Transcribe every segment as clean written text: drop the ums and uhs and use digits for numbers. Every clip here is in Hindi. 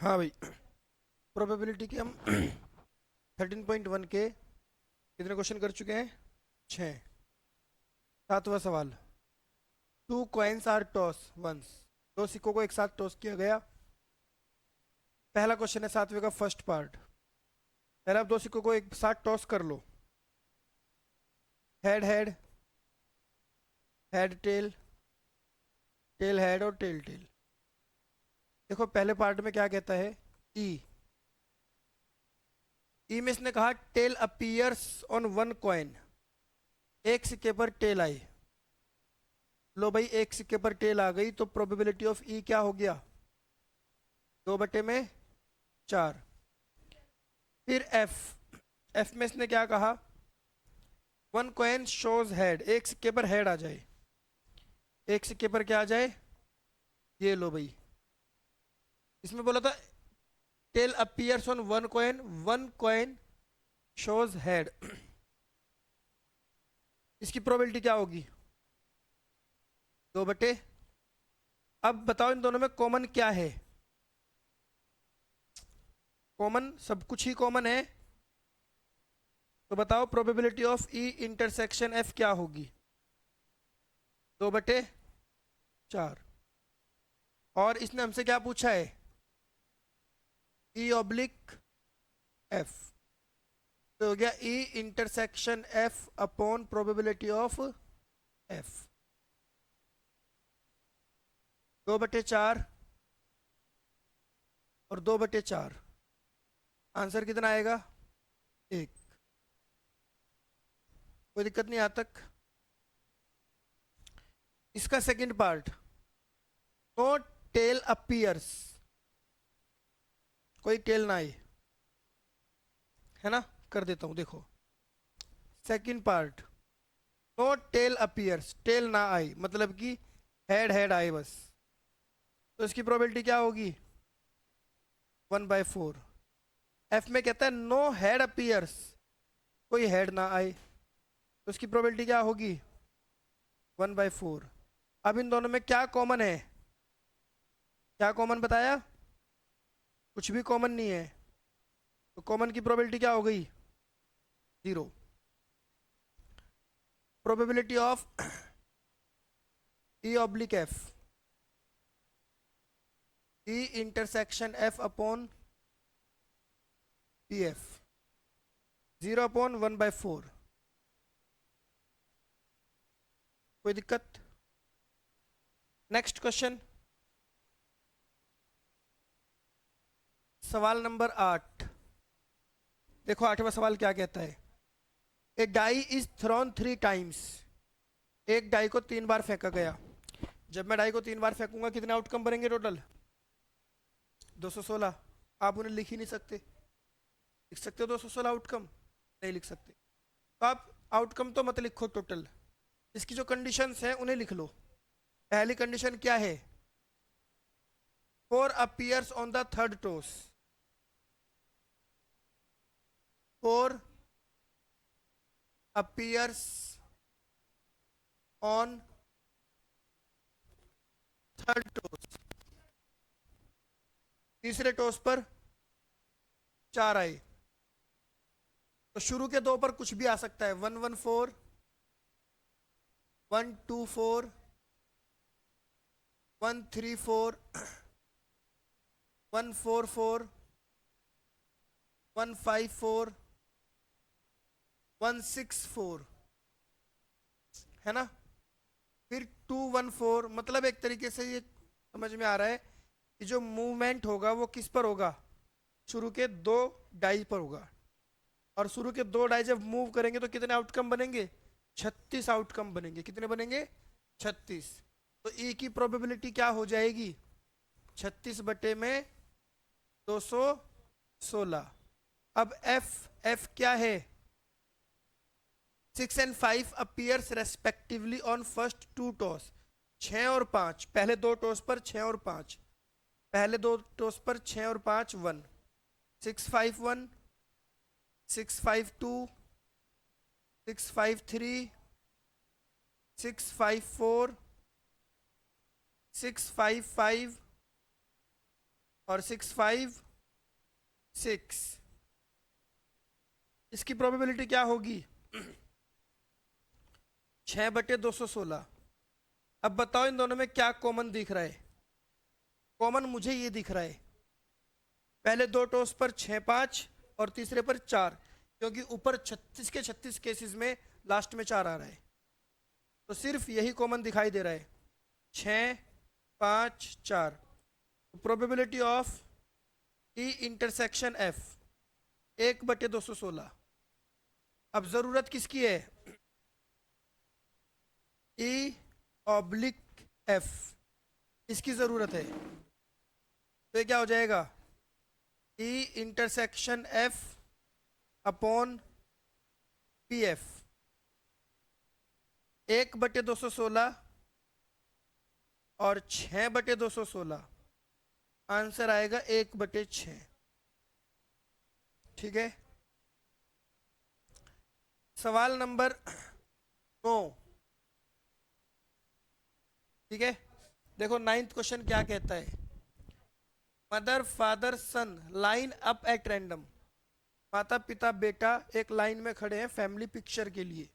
हाँ भाई, प्रोबेबिलिटी के हम 13.1 के कितने क्वेश्चन कर चुके हैं? 6। सातवां सवाल। Two coins are toss once. दो सिक्कों को एक साथ टॉस किया गया। पहला क्वेश्चन है सातवें का फर्स्ट पार्ट। पहले आप दो सिक्कों को एक साथ टॉस कर लो। Head head, head tail, tail head और टेल टेल। देखो पहले पार्ट में क्या कहता है, ई। ई में इसने कहा tail appears on one coin. एक सिक्के पर टेल आई। लो भाई, एक सिक्के पर टेल आ गई तो प्रोबेबिलिटी ऑफ ई क्या हो गया? 2/4। फिर एफ। एफ में इसने क्या कहा? One coin shows head. एक सिक्के पर हेड आ जाए। एक सिक्के पर क्या आ जाए? ये लो भाई, इसमें बोला था tail appears on one coin, one coin shows head. इसकी प्रोबेबिलिटी क्या होगी? 2/। अब बताओ इन दोनों में कॉमन क्या है? कॉमन, सब कुछ ही कॉमन है। तो बताओ probability of E intersection F क्या होगी? 2/4। और इसने हमसे क्या पूछा है? ई ऑब्लिक एफ। तो हो गया ई intersection F upon probability of F. 2/4 और 2/4। आंसर कितना आएगा? 1। कोई दिक्कत नहीं आज तक। इसका second part. No tail appears. कोई टेल ना आए, है ना? कर देता हूं, देखो। Second part. No tail appears, tail ना आई मतलब कि हेड हेड आए बस। तो इसकी प्रोबेबिलिटी क्या होगी? 1/4। एफ में कहता है नो हेड अपीयर्स, कोई हेड ना आए, तो इसकी प्रोबेबिलिटी क्या होगी? 1/4। अब इन दोनों में क्या कॉमन है? क्या कॉमन बताया? कुछ भी कॉमन नहीं है। तो कॉमन की प्रोबेबिलिटी क्या हो गई? 0। Probability of E oblique F, E intersection F upon P F, 0/1/4। कोई दिक्कत? नेक्स्ट क्वेश्चन, सवाल नंबर 8। देखो आठवां सवाल क्या कहता है। ए डाई इज थ्रोन 3 टाइम्स। एक डाई को 3 बार फेंका गया। जब मैं डाई को 3 बार फेंकूंगा कितने आउटकम बनेंगे टोटल? 216। आप उन्हें लिख ही नहीं सकते। लिख सकते हो 216 आउटकम? नहीं लिख सकते। तो आप आउटकम तो मत लिखो टोटल, इसकी जो कंडीशंस हैं उन्हें लिख लो। पहली कंडीशन क्या है? 4 appears on the third toss. 4 appears on third toss. तीसरे टोस पर 4 आए। तो शुरू के दो पर कुछ भी आ सकता है। 114, 124, 134, 144, 154, 164, है ना? फिर 214, मतलब एक तरीके से ये समझ में आ रहा है कि जो मूवमेंट होगा वो किस पर होगा? शुरू के दो डाई पर होगा। और शुरू के दो डाई जब मूव करेंगे तो कितने आउटकम बनेंगे? 36 आउटकम बनेंगे। कितने बनेंगे? 36। तो ई की प्रोबेबिलिटी क्या हो जाएगी? 36/में 216। अब एफ, एफ क्या है? 6 and 5 appears respectively on first 2 toss. 6 और 5, पहले दो टॉस पर 6 और 5। पहले दो टॉस पर 6 और 5 1। 651, 652, 653, 654, 655 और 656, इसकी प्रोबेबिलिटी क्या होगी? 6/216। अब बताओ इन दोनों में क्या कॉमन दिख रहा है? कॉमन मुझे ये दिख रहा है, पहले दो टॉस पर 6 5 और तीसरे पर 4, क्योंकि ऊपर 36 के 36 केसेस में लास्ट में 4 आ रहा है, तो सिर्फ यही कॉमन दिखाई दे रहा है, 6 5 4। Probability of E intersection F 1/216। अब जरूरत किसकी है? ई ऑब्लिक एफ, इसकी जरूरत है। तो ये क्या हो जाएगा? ई intersection F upon P F 1/216 और 6/216, आंसर आएगा 1/6। ठीक है। सवाल नंबर 9। ठीक है, देखो 9th क्वेश्चन क्या कहता है? Mother father son line up at random, माता पिता बेटा एक लाइन में खड़े हैं फैमिली पिक्चर के लिए।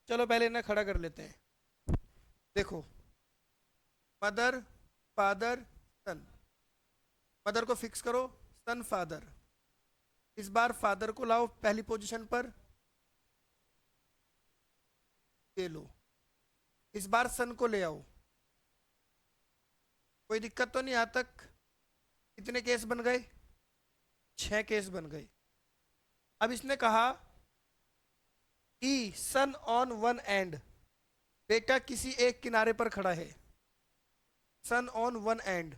चलो पहले इन्हें खड़ा कर लेते हैं। देखो, मदर फादर सन, मदर को फिक्स करो, सन फादर। इस बार फादर को लाओ पहली पोजीशन पर, ये लो। इस बार सन को ले आओ। कोई दिक्कत तो नहीं यहाँ तक? कितने केस बन गए? 6 केस बन गए। अब इसने कहा ई सन ऑन वन एंड, बेटा किसी एक किनारे पर खड़ा है, सन ऑन वन एंड,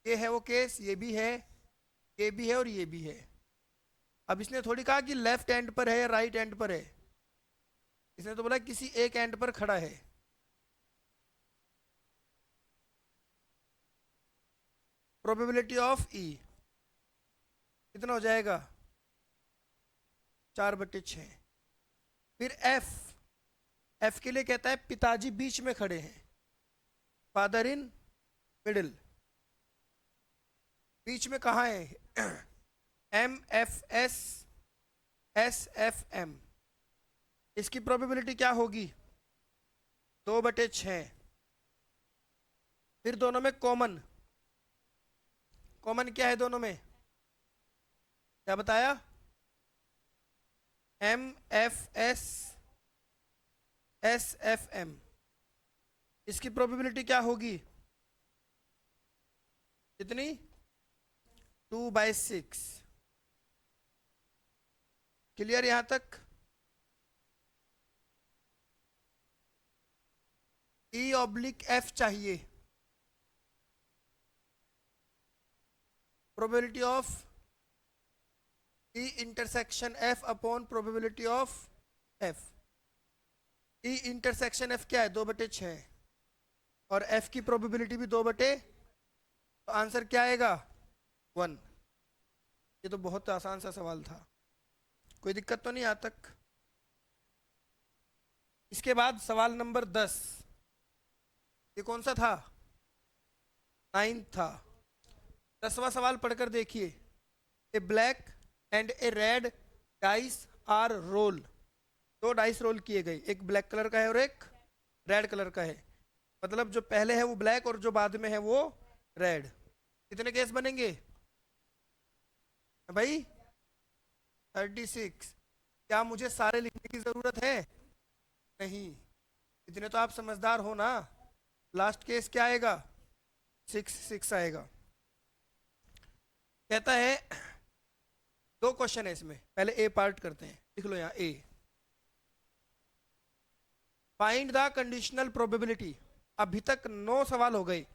ये है वो केस, ये भी है, ये भी है और ये भी है। अब इसने थोड़ी कहा कि लेफ्ट एंड पर है या राइट एंड पर है, इसने तो बोला किसी एक एंड पर खड़ा है। प्रोबेबिलिटी ऑफ ई कितना हो जाएगा? 4/6। फिर एफ, एफ के लिए कहता है पिताजी बीच में खड़े हैं, फादर इन मिडिल। बीच में कहाँ है? M F S S F M, इसकी प्रोबेबिलिटी क्या होगी? 2/6। फिर दोनों में कॉमन, कॉमन क्या है दोनों में? क्या बताया? M F S S F M, इसकी प्रोबेबिलिटी क्या होगी? कितनी? 2/6। क्लियर यहां तक? ई ऑब्लिक एफ चाहिए। Probability of E intersection F upon probability of F. E intersection F क्या है? 2/6, और एफ की प्रोबेबिलिटी भी 2/, तो आंसर क्या आएगा? 1। ये तो बहुत आसान सा सवाल था, कोई दिक्कत तो नहीं यहाँ तक? इसके बाद सवाल नंबर 10, ये कौन सा था? 9 था। 10वां सवाल पढ़कर देखिए। A black and a red dice are roll, 2 dice roll किए गए, एक ब्लैक कलर का है और एक रेड कलर का है। मतलब जो पहले है वो ब्लैक और जो बाद में है वो रेड। कितने केस बनेंगे भाई? 36। क्या मुझे सारे लिखने की जरूरत है? नहीं, इतने तो आप समझदार हो ना। लास्ट केस क्या आएगा? 6 आएगा। कहता है 2 क्वेश्चन है इसमें, पहले ए पार्ट करते हैं, लिख लो यहां A. Find the conditional probability. अभी तक 9 सवाल हो गए,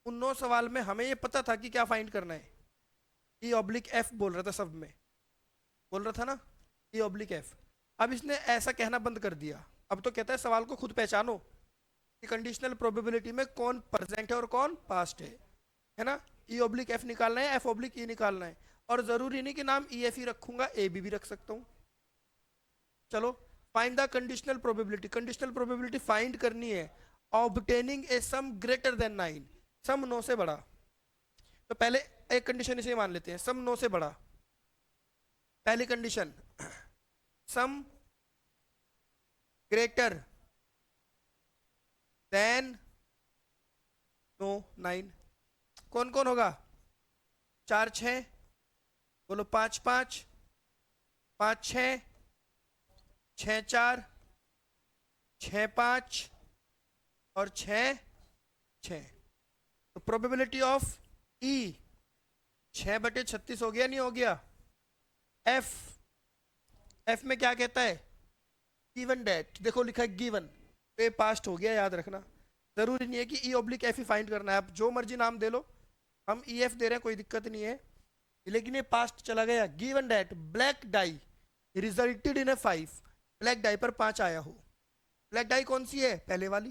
उन 9 सवाल में हमें ये पता था कि क्या फाइंड करना है। ई ऑब्लिक एफ बोल रहा था, सब में बोल रहा था ना, ई ऑब्लिक एफ। अब इसने ऐसा कहना बंद कर दिया, अब तो कहता है सवाल को खुद पहचानो कि कंडीशनल प्रोबेबिलिटी में कौन प्रेजेंट है और कौन पास्ट है ना। ई ऑब्लिक एफ निकालना है, एफ ऑब्लिक ई निकालना है, और जरूरी नहीं कि नाम ई एफ ही रखूंगा, ए बी भी रख सकता हूं। चलो, find the conditional probability. Conditional probability find करनी है ऑब्टेनिंग ए सम ग्रेटर देन 9, सम 9 से बड़ा। तो पहले एक कंडीशन इसे मान लेते हैं, सम 9 से बड़ा। पहली condition, sum greater than no 9। कौन कौन होगा? 4 6, बोलो 5 5, 5 6, 6 4, 6 5 और 6 6। तो प्रोबेबिलिटी ऑफ ई 6/36 हो गया नहीं हो गया? एफ, एफ में क्या कहता है? गिवन डेट, देखो लिखा है गिवन, तो ये पास्ट हो गया, याद रखना। जरूरी नहीं है कि ई ऑब्लिक एफ ही फाइंड करना है, आप जो मर्जी नाम दे लो, हम ई एफ दे रहे हैं, कोई दिक्कत नहीं है, लेकिन ये पास्ट चला गया। Given date black die resulted in a 5, black die पर 5 आया हो। ब्लैक डाई कौन सी है? पहले वाली,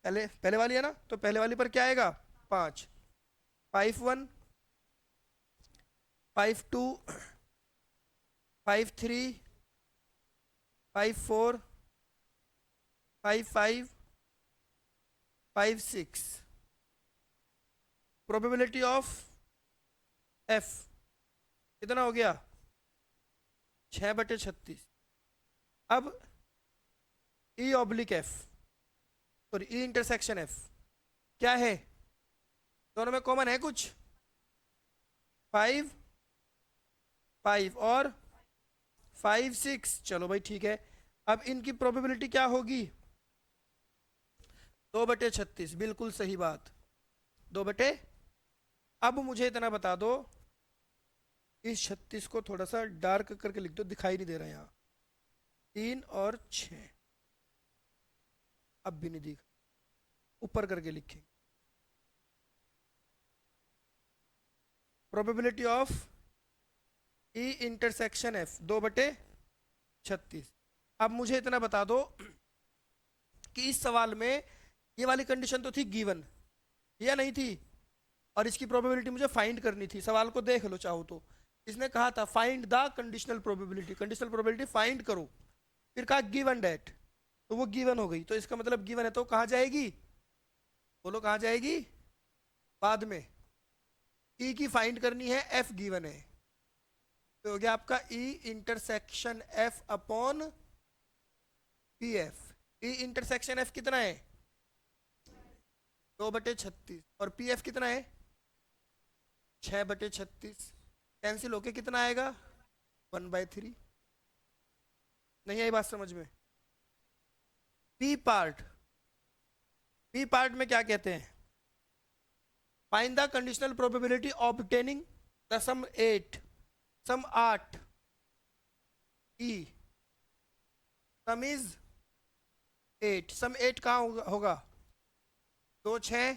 पहले वाली है ना, तो पहले वाली पर क्या आएगा? 5। 5 1, 5 2, 5 3, 5 4, 5 5, 5 6। प्रोबेबिलिटी ऑफ एफ कितना हो गया? 6/36। अब ई ऑब्लिक एफ और ई इंटरसेक्शन एफ क्या है? दोनों में कॉमन है कुछ? 5 5 और 5 6। चलो भाई ठीक है। अब इनकी प्रोबेबिलिटी क्या होगी? 2/36, बिल्कुल सही बात, 2 अब मुझे इतना बता दो, इस 36 को थोड़ा सा डार्क करके लिख दो, दिखाई नहीं दे रहा यहाँ। 3 और 6, अब भी नहीं दिख, ऊपर करके लिखेंगे। Probability of E intersection F 2/36। अब मुझे इतना बता दो कि इस सवाल में ये वाली कंडीशन तो थी गिवन, या नहीं थी? और इसकी प्रोबेबिलिटी मुझे फाइंड करनी थी। सवाल को देख लो चाहो तो, इसने कहा था find the conditional probability, conditional probability find करो, फिर कहा गिवन डेट, तो वो गिवन हो गई, तो इसका मतलब गिवन है तो कहाँ जाएगी? बोलो कहाँ जाएगी? बाद में। ई की फाइंड करनी है, एफ गिवन है, तो हो गया आपका ई intersection F upon P F. E intersection F कितना है? 2/36, और पी एफ कितना है? 6/36। कैंसिल होके कितना आएगा? 1/3। नहीं आई बात समझ में? पी पार्ट, पी पार्ट में क्या कहते हैं? Find the conditional probability obtaining the sum 8, sum 8 E, sum is 8। Sum 8 कहाँ होगा? 2 6,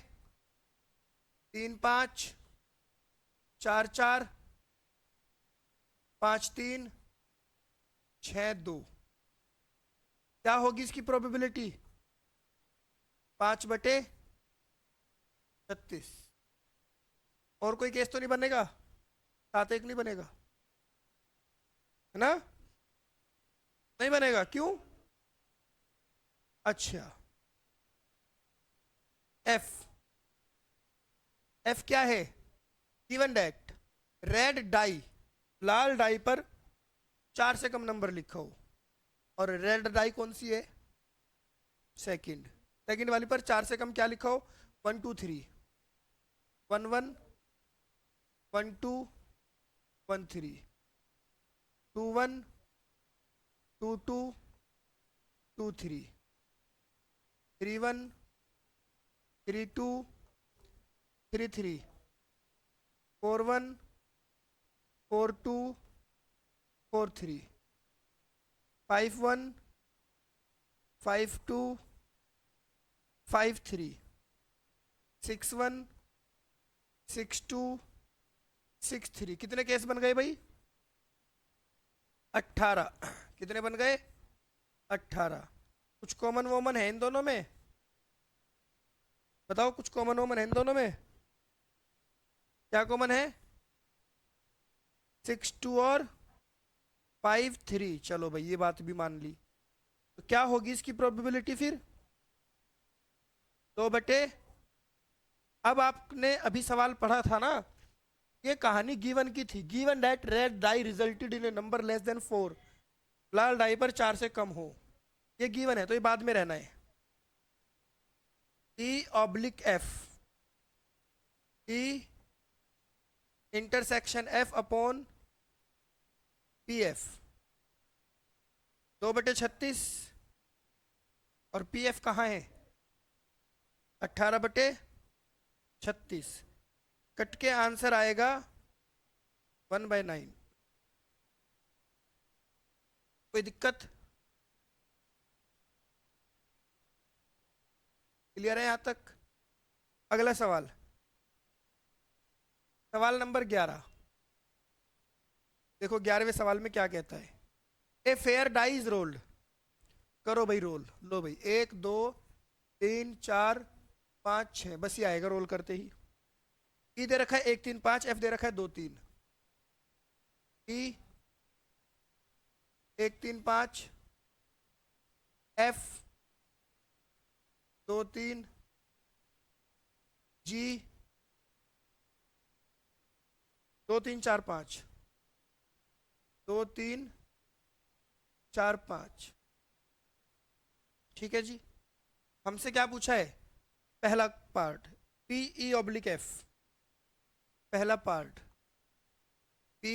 3 5, 4 4, 5 3, 6 2। क्या होगी इसकी प्रोबेबिलिटी? 5/36। और कोई केस तो नहीं बनेगा? 7 1 नहीं बनेगा है ना? नहीं बनेगा, क्यों? अच्छा, एफ, एफ क्या है? गिवन डेट रेड डाई, लाल डाई पर 4 से कम नंबर लिखा हो, और रेड डाई कौन सी है? सेकंड, सेकंड वाली पर 4 से कम क्या लिखा हो? 1 2 3, 1 1, 1 2, 1 3, 2 1, 2 2, 2 3, 3 1, 3 2, 3 3, 4 1, 4 2, 4 3, 5 1, 5 2, 5 3, 6 1, 6 2, 6 3। कितने केस बन गए भाई? 18। कितने बन गए? 18। कुछ कॉमन वॉमन है इन दोनों में? बताओ, कुछ कॉमन वॉमन है इन दोनों में? क्या कॉमन है? 6 2 और 5 3। चलो भाई ये बात भी मान ली, तो क्या होगी इसकी प्रोबेबिलिटी फिर? 2 बटे, अब आपने अभी सवाल पढ़ा था ना ये कहानी गिवन की थी, given that red die resulted in a number less than 4, लाल डाई पर 4 से कम हो, ये गिवन है तो ये बाद में रहना है। ई oblique F, E intersection F upon P F, 2/36, और पी एफ कहाँ है, 18/36, कट के आंसर आएगा 1/9। कोई दिक्कत? क्लियर है यहां तक? अगला सवाल, सवाल नंबर 11। देखो 11वें सवाल में क्या कहता है, a fair die is rolled, करो भाई रोल, लो भाई 1 2 3 4 5 6, बस ये आएगा रोल करते ही। ई दे रखा है 1 3 5, एफ दे रखा है 2 3, ई 1 3 5, एफ 2 3, जी 2 3 4 5, 2 3 4 5। ठीक है जी, हमसे क्या पूछा है, पहला part P E oblique F, पहला part P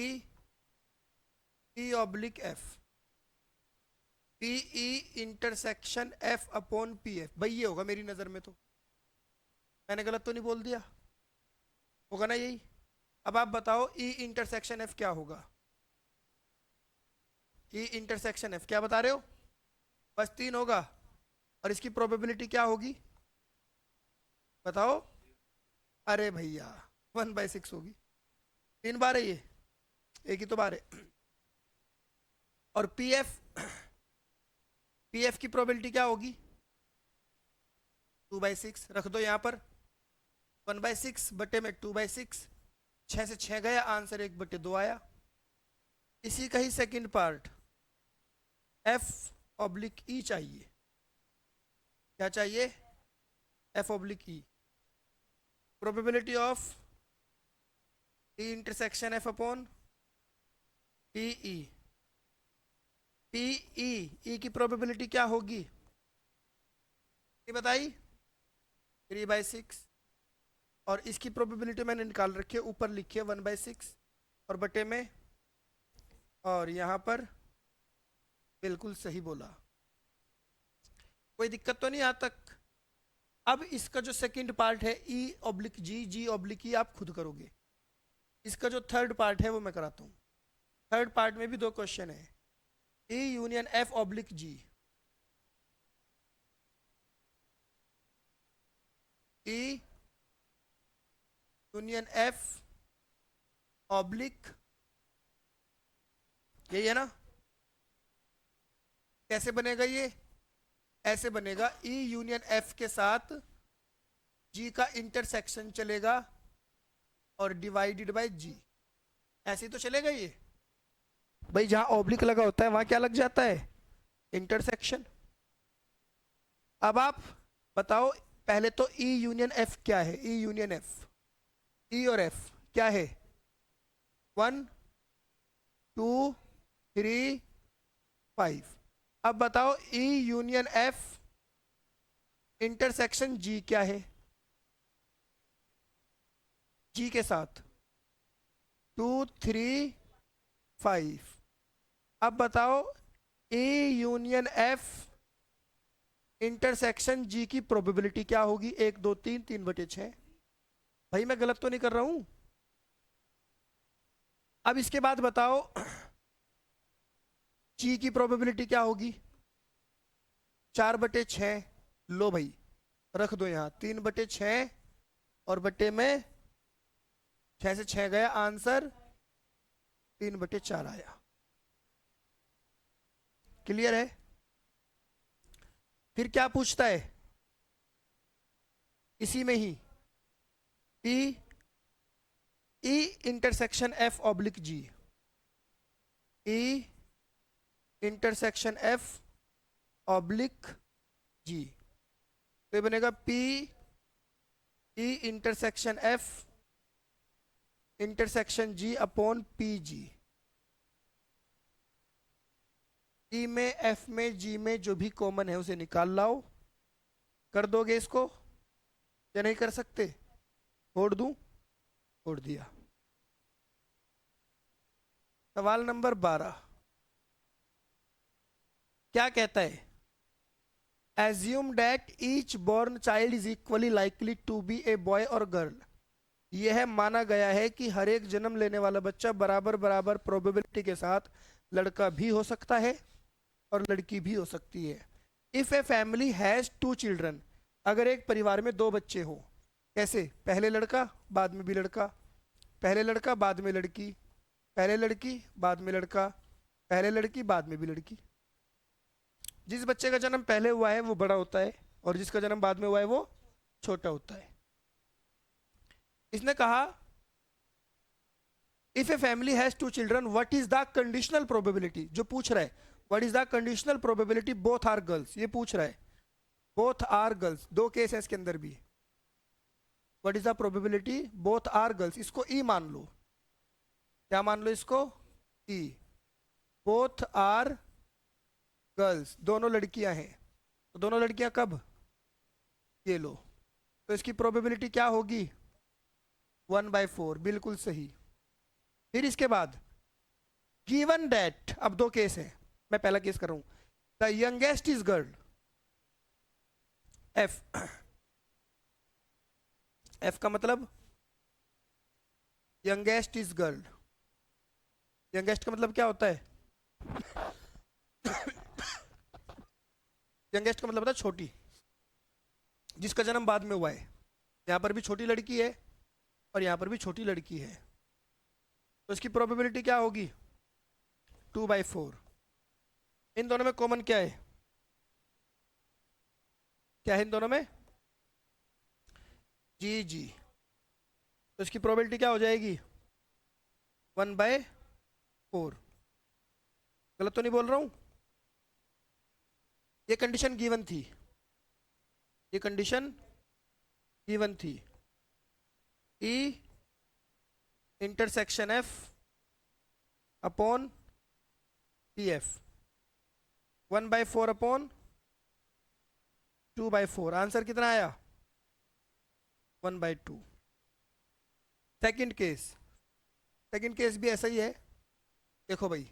E oblique F, P E intersection F upon P F, भाई ये होगा मेरी नजर में, तो मैंने गलत तो नहीं बोल दिया, होगा ना यही। अब आप बताओ ई इंटरसेक्शन एफ क्या होगा, ई इंटरसेक्शन एफ क्या बता रहे हो, बस 3 होगा, और इसकी प्रोबेबिलिटी क्या होगी बताओ, अरे भैया 1/6 होगी, 3 बार है ये, एक ही तो बार है। और पी एफ की प्रोबेबिलिटी क्या होगी, 2/6, रख दो यहाँ पर, 1/6 बटे में 2/6, 6 से 6 गया, आंसर 1/2 आया। इसी का ही सेकंड पार्ट एफ ऑब्लिक ई चाहिए, क्या चाहिए, F oblique E, probability of E intersection F upon P E, P E की प्रोबेबिलिटी क्या होगी, ये बताई 3/6, और इसकी प्रोबेबिलिटी मैंने निकाल रखी है, ऊपर लिखी है 1/6, और बटे में, और यहाँ पर बिल्कुल सही बोला, कोई दिक्कत तो नहीं यहाँ तक। अब इसका जो सेकंड पार्ट है ई ऑब्लिक जी, जी ऑब्लिक ई आप खुद करोगे, इसका जो थर्ड पार्ट है वो मैं कराता हूँ। थर्ड पार्ट में भी 2 क्वेश्चन है, E union F oblique G, E union F oblique, यही है ना, कैसे बनेगा ये, ऐसे बनेगा, ई यूनियन एफ के साथ जी का इंटरसेक्शन चलेगा और डिवाइडेड बाय जी, ऐसे ही तो चलेगा ये भाई, जहां ऑब्लिक लगा होता है वहां क्या लग जाता है, इंटरसेक्शन। अब आप बताओ, पहले तो ई यूनियन एफ क्या है, ई यूनियन एफ, ई और एफ क्या है, 1 2 3 5। अब बताओ ई यूनियन एफ इंटरसेक्शन जी क्या है, जी के साथ 2 3 5। अब बताओ ए यूनियन एफ इंटरसेक्शन जी की प्रोबेबिलिटी क्या होगी, 1 2 3, 3/6। भाई मैं गलत तो नहीं कर रहा हूं। अब इसके बाद बताओ जी की प्रोबेबिलिटी क्या होगी, 4/6, लो भाई रख दो यहाँ 3/6, और बटे में 6 से 6 गया, आंसर 3/4 आया। क्लियर है? फिर क्या पूछता है इसी में ही, E E intersection F oblique G, E intersection F oblique G, तो ये बनेगा P E intersection F intersection G upon P G. E में, एफ में, जी में जो भी कॉमन है उसे निकाल लाओ। कर दोगे इसको या नहीं कर सकते? छोड़ दूं? छोड़ दिया। सवाल नंबर 12 क्या कहता है? Assume that each born child is equally likely to be a boy और गर्ल। यह माना गया है कि हर एक जन्म लेने वाला बच्चा बराबर बराबर प्रोबेबिलिटी के साथ लड़का भी हो सकता है और लड़की भी हो सकती है। If a family has two children, अगर एक परिवार में दो बच्चे हो, कैसे? पहले लड़का बाद में भी लड़का, पहले लड़का बाद में लड़की, पहले लड़की बाद में लड़का, पहले लड़की बाद में भी लड़की। जिस बच्चे का जन्म पहले हुआ है वो बड़ा होता है और जिसका जन्म बाद में हुआ है वो छोटा होता है। इसने कहा if a family has two children what is the conditional probability, जो पूछ रहा है what is the conditional probability both are girls, ये पूछ रहा है। बोथ आर गर्ल्स, दो केस है इसके अंदर भी। What is the probability both are girls, इसको ई मान लो। क्या मान लो इसको? ई। बोथ आर गर्ल्स, दोनों लड़कियां हैं। तो दोनों लड़कियां कब? ये लो। तो इसकी प्रोबेबिलिटी क्या होगी? 1/4, बिल्कुल सही। फिर इसके बाद गिवन दैट, अब दो केस है, मैं पहला केस कर रहा हूं। The youngest is girl, F. F का मतलब यंगेस्ट इज गर्ल। यंगेस्ट का मतलब क्या होता है? यंगेस्ट का मतलब होता है छोटी, जिसका जन्म बाद में हुआ है। यहां पर भी छोटी लड़की है और यहां पर भी छोटी लड़की है, तो इसकी प्रोबेबिलिटी क्या होगी? 2/4। इन दोनों में कॉमन क्या है? क्या है इन दोनों में? जी जी। तो इसकी प्रोबेबिलिटी क्या हो जाएगी? 1/4। गलत तो नहीं बोल रहा हूं? ये कंडीशन गिवन थी, ये कंडीशन गिवन थी। ई intersection F upon P F, 1/4 upon 2/4। Answer कितना आया? 1/2। सेकंड केस, सेकंड केस भी ऐसा ही है। देखो भाई,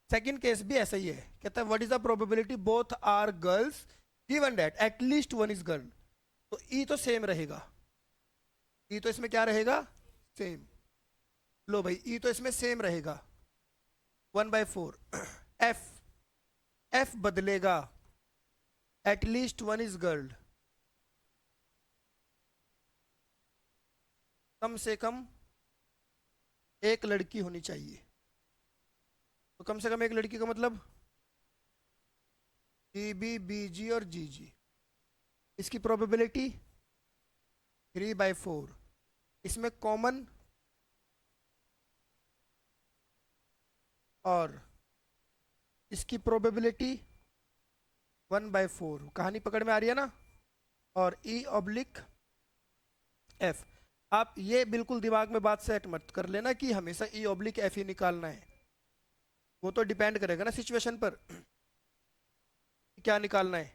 सेकंड केस भी ऐसा ही है। कहता है what is the probability both are girls given that at least one is girl. तो ई तो सेम रहेगा, ई तो इसमें क्या रहेगा? सेम। लो भाई, ई तो इसमें सेम रहेगा, 1/4। एफ, एफ बदलेगा, एटलीस्ट वन इज गर्ल, कम से कम एक लड़की होनी चाहिए। तो कम से कम एक लड़की का मतलब जी बी, बी जी और जी जी। इसकी प्रोबेबिलिटी 3/4। इसमें कॉमन और इसकी प्रोबेबिलिटी 1/4। कहानी पकड़ में आ रही है ना? और ई ऑब्लिक एफ। आप ये बिल्कुल दिमाग में बात सेट मत कर लेना कि हमेशा ई ऑब्लिक एफ ही निकालना है। वो तो डिपेंड करेगा ना सिचुएशन पर क्या निकालना है।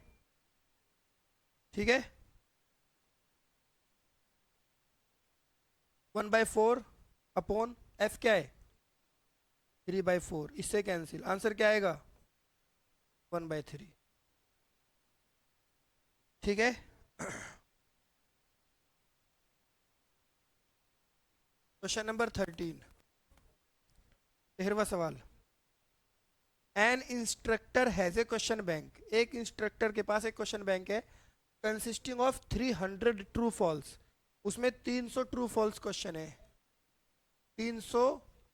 ठीक है? 1/4 अपॉन एफ क्या है? 3/4। इससे कैंसिल, आंसर क्या आएगा? 1/3। ठीक है? क्वेश्चन नंबर 13, 13वां सवाल। N instructor has a question bank, एक इंस्ट्रक्टर के पास एक क्वेश्चन बैंक है कंसिस्टिंग ऑफ 300 ट्रू फॉल्स। उसमें 300 ट्रू फॉल्स क्वेश्चन है, 300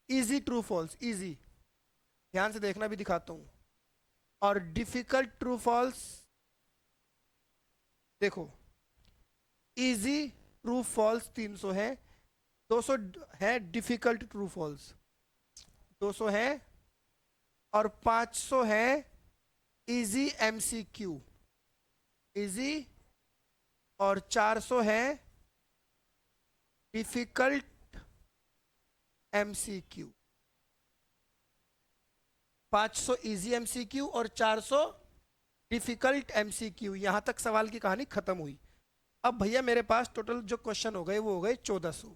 इजी ट्रू फॉल्स, इजी, ध्यान से देखना भी दिखाता हूं, और डिफिकल्ट ट्रू फॉल्स। देखो, इजी ट्रू फॉल्स 300 है, 200 है डिफिकल्ट ट्रू फॉल्स, 200 है, और 500 है इजी एमसीक्यू, इजी, और 400 है डिफिकल्ट MCQ, 500 इजी MCQ और 400 डिफिकल्ट MCQ। यहां तक सवाल की कहानी खत्म हुई। अब भैया मेरे पास टोटल जो क्वेश्चन हो गए वो हो गए 1400,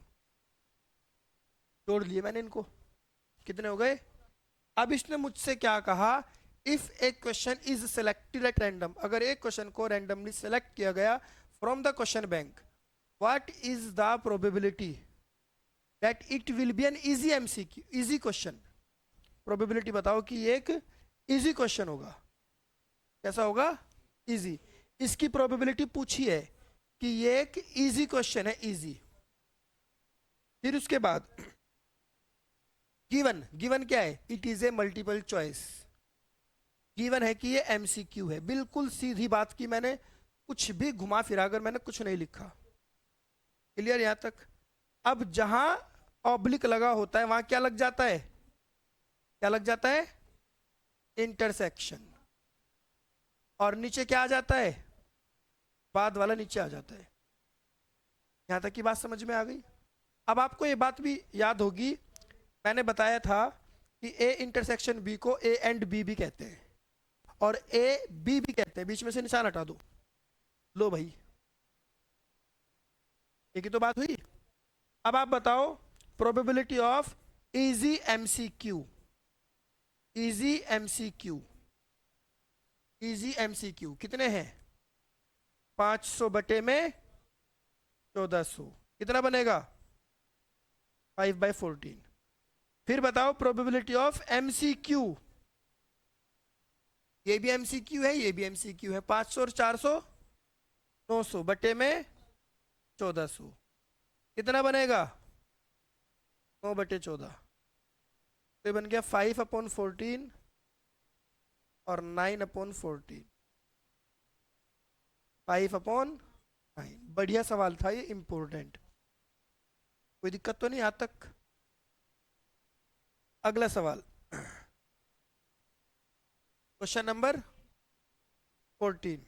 जोड़ लिए मैंने इनको। कितने हो गए? अब इसने मुझसे क्या कहा, if A question is selected at random, अगर एक क्वेश्चन को रैंडमली सेलेक्ट किया गया from the question bank, what is the probability that it will be an easy MCQ, easy question. Probability बताओ कि ये एक इजी क्वेश्चन होगा। कैसा होगा? इजी। इसकी प्रोबेबिलिटी पूछी है कि ये एक इजी क्वेश्चन है, इजी। फिर उसके बाद गिवन, गिवन क्या है? It is a multiple choice. Given है कि ये MCQ है। बिल्कुल सीधी बात की मैंने, कुछ भी घुमा फिरा कर मैंने कुछ नहीं लिखा। क्लियर यहां तक? अब जहां ऑब्लिक लगा होता है वहां क्या लग जाता है? क्या लग जाता है? इंटरसेक्शन। और नीचे क्या आ जाता है? बाद वाला नीचे आ जाता है। यहां तक की बात समझ में आ गई? अब आपको ये बात भी याद होगी, मैंने बताया था कि A इंटरसेक्शन B को A एंड B भी कहते हैं और A B भी कहते हैं। बीच में से निशान हटा दो। लो भाई, एक ही तो बात हुई। अब आप बताओ probability of easy MCQ, easy MCQ, easy MCQ कितने हैं? 500 बटे में 1400, कितना बनेगा? 5/14। फिर बताओ प्रोबेबिलिटी ऑफ MCQ, ये भी MCQ है, ये भी MCQ है। 500 और 400 900 बटे में 1400, कितना बनेगा? 9/14। तो ये बन गया 5/14 और 9/14, 5/9। बढ़िया सवाल था ये, इंपॉर्टेंट। कोई दिक्कत तो नहीं आज तक? अगला सवाल, क्वेश्चन नंबर 14।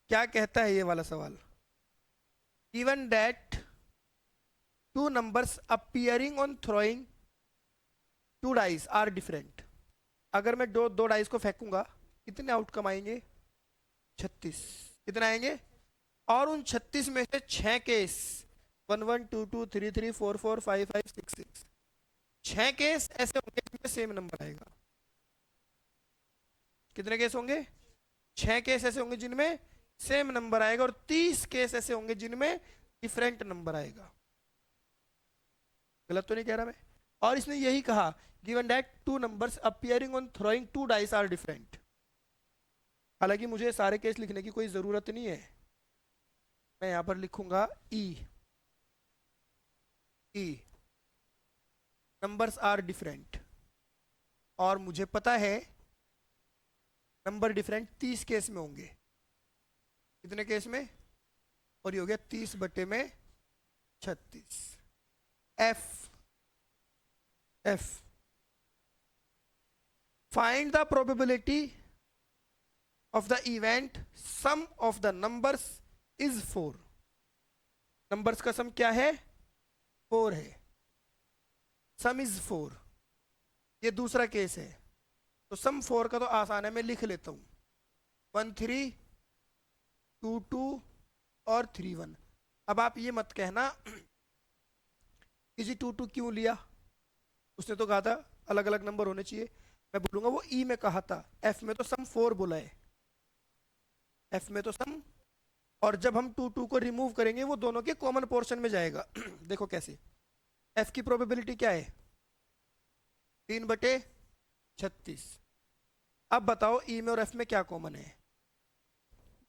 क्या कहता है ये वाला सवाल? Given that two numbers appearing on throwing two dice are different. अगर मैं दो डाइस को फेंकूंगा, कितने आउटकम आएंगे? 36। कितने आएंगे? और उन 36 में से 6 केस, 1 1 2 2 3 3 4 4 5 5 6 6, 6 केस ऐसे होंगे जिनमें सेम नंबर आएगा। कितने केस होंगे? 6 केस ऐसे होंगे जिनमें सेम नंबर आएगा और 30 केस ऐसे होंगे जिनमें डिफरेंट नंबर आएगा। गलत तो नहीं कह रहा मैं? और इसने यही कहा, given that two numbers appearing on throwing two dice are different. हालांकि मुझे सारे केस लिखने की कोई जरूरत नहीं है, मैं यहां पर लिखूंगा ई, ई नंबर्स आर डिफरेंट। और मुझे पता है नंबर डिफरेंट 30 केस में होंगे। कितने केस में? और ये हो गया 30 बटे में 36। F, F find the probability of the event sum of the numbers is 4। Numbers का सम क्या है? 4 है। सम इज 4। ये दूसरा केस है। तो सम 4 का तो आसान है, मैं लिख लेता हूं 1 3 2 2 और 3 1। अब आप ये मत कहना कि जी 2 2 क्यों लिया, उसने तो कहा था अलग अलग नंबर होने चाहिए। मैं बोलूंगा वो ई में कहा था, एफ में तो सम 4 बोला है, एफ में तो सम। और जब हम 2 2 को रिमूव करेंगे वो दोनों के कॉमन पोर्शन में जाएगा। देखो कैसे, एफ की प्रोबेबिलिटी क्या है? 3/36। अब बताओ ई में और एफ में क्या कॉमन है?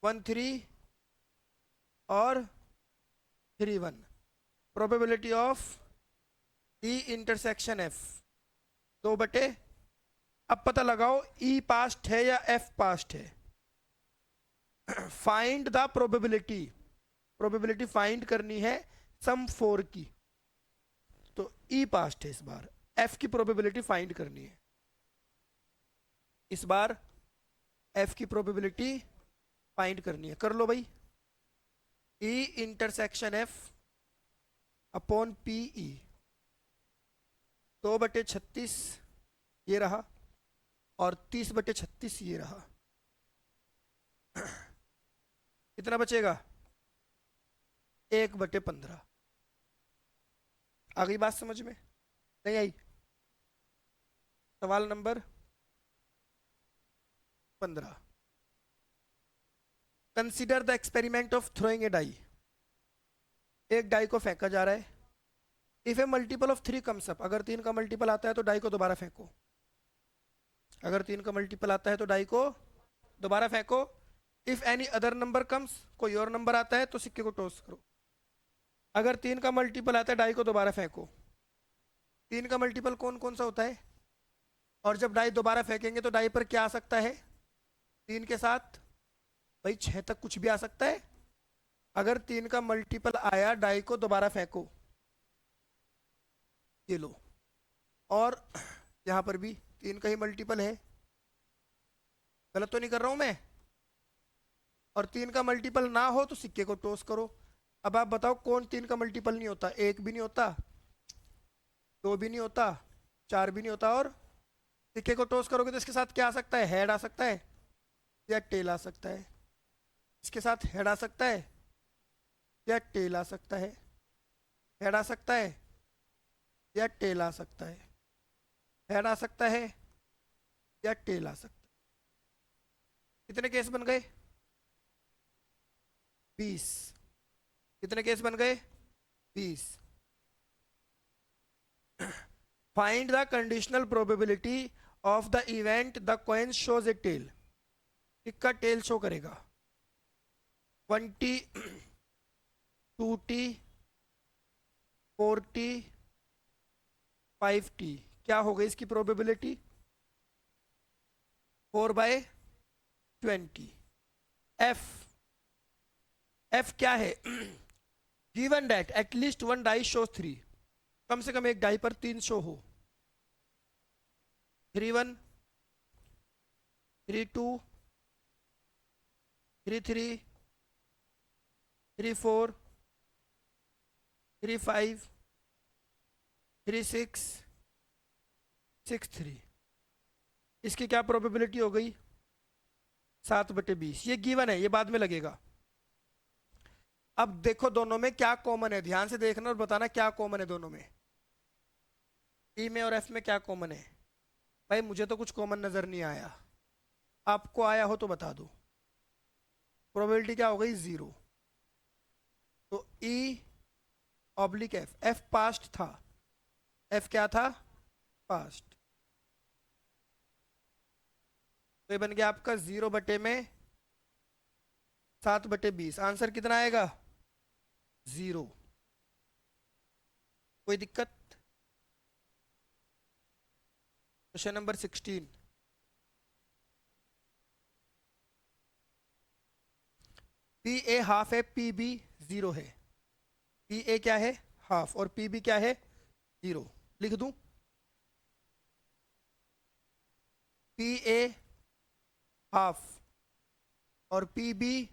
1 3 और 3 1। Probability of E intersection F 2/। अब पता लगाओ ई पास्ट है या एफ पास्ट है। Find the probability, probability find करनी है सम 4 की। तो ई पास्ट है, इस बार एफ की प्रोबेबिलिटी फाइंड करनी है। इस बार एफ की प्रोबेबिलिटी फाइंड करनी है। कर लो भाई, ई intersection F upon P E. 2/36 ये रहा और 30/36 ये रहा। कितना बचेगा? 1/15। आ गई बात समझ में? नहीं आई? सवाल number 15। Consider the experiment of throwing a die. एक डाई को फेंका जा रहा है। If a multiple of 3 comes up, अगर 3 का मल्टीपल आता है तो डाई को दोबारा फेंको। अगर 3 का मल्टीपल आता है तो डाई को दोबारा फेंको। If any other number comes, कोई और नंबर आता है तो सिक्के को टॉस करो। अगर 3 का मल्टीपल आता है डाई को दोबारा फेंको। 3 का मल्टीपल कौन कौन सा होता है? और जब डाई दोबारा फेंकेंगे तो डाई पर क्या आ सकता है? 3 के साथ भाई 6 तक कुछ भी आ सकता है। अगर 3 का मल्टीपल आया डाई को दोबारा फेंको। ये लो। और यहाँ पर भी 3 का ही मल्टीपल है। गलत तो नहीं कर रहा हूं मैं? और 3 का मल्टीपल ना हो तो सिक्के को टॉस करो। अब आप बताओ कौन 3 का मल्टीपल नहीं होता? 1 भी नहीं होता, 2 भी नहीं होता, 4 भी नहीं होता। और सिक्के को टॉस करोगे तो इसके साथ क्या आ सकता है? हेड आ सकता है या टेल आ सकता है? इसके साथ हेड आ सकता है या टेल आ सकता है? हेड आ सकता है या टेल आ सकता है? हेड आ सकता है या टेल आ सकता है? कितने केस बन गए? 20। कितने केस बन गए? 20। Find the conditional probability of the event the coin shows a tail. टिक्का टेल शो करेगा। 1T 2T 4T 5T। क्या हो गई इसकी प्रोबेबिलिटी? 4/20। एफ क्या है? Given that at least one die shows 3। कम से कम एक डाई पर 3 शो हो। 3-1 3-2 3-3 3-4 3-5 3-6 6-3। इसकी क्या प्रोबेबिलिटी हो गई? 7/20। ये गिवन है, ये बाद में लगेगा। अब देखो दोनों में क्या कॉमन है, ध्यान से देखना और बताना क्या कॉमन है दोनों में। ई में और एफ में क्या कॉमन है? भाई मुझे तो कुछ कॉमन नजर नहीं आया, आपको आया हो तो बता दो। प्रोबेबिलिटी क्या हो गई? 0। तो E/F, एफ पास्ट था। एफ क्या था? पास्ट। तो ये बन गया आपका 0/7/20। आंसर कितना आएगा? 0। कोई दिक्कत? Question number 16। PA हाफ है, PB 0 है। PA क्या है? हाफ। और PB क्या है? 0। लिख दूं? PA हाफ और PB,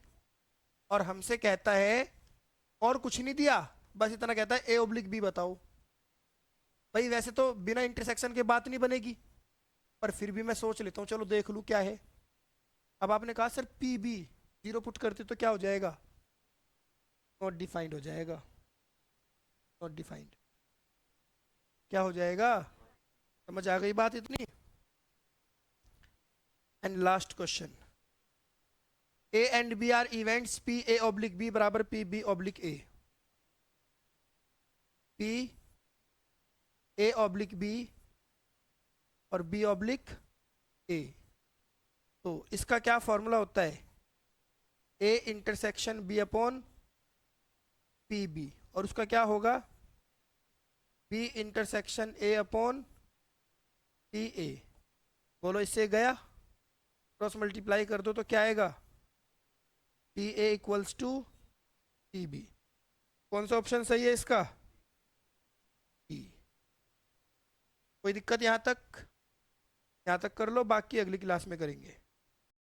और हमसे कहता है और कुछ नहीं दिया, बस इतना कहता है A/B बताओ। भाई वैसे तो बिना इंटरसेक्शन के बात नहीं बनेगी, पर फिर भी मैं सोच लेता हूँ चलो देख लूँ क्या है। अब आपने कहा सर PB 0 पुट करते तो क्या हो जाएगा? नॉट डिफाइंड हो जाएगा। नॉट डिफाइंड क्या हो जाएगा? समझ आ गई बात इतनी? And last question. A and B are events PA/B बराबर PB/A। PA/B और B/A। तो इसका क्या फॉर्मूला होता है? A इंटरसेक्शन B/PB, और उसका क्या होगा? B intersection A/PA। बोलो इससे गया, क्रॉस मल्टीप्लाई कर दो तो क्या आएगा? PA equals to PB। कौन सा ऑप्शन सही है इसका? E। कोई दिक्कत यहाँ तक? यहाँ तक कर लो, बाकी अगली क्लास में करेंगे।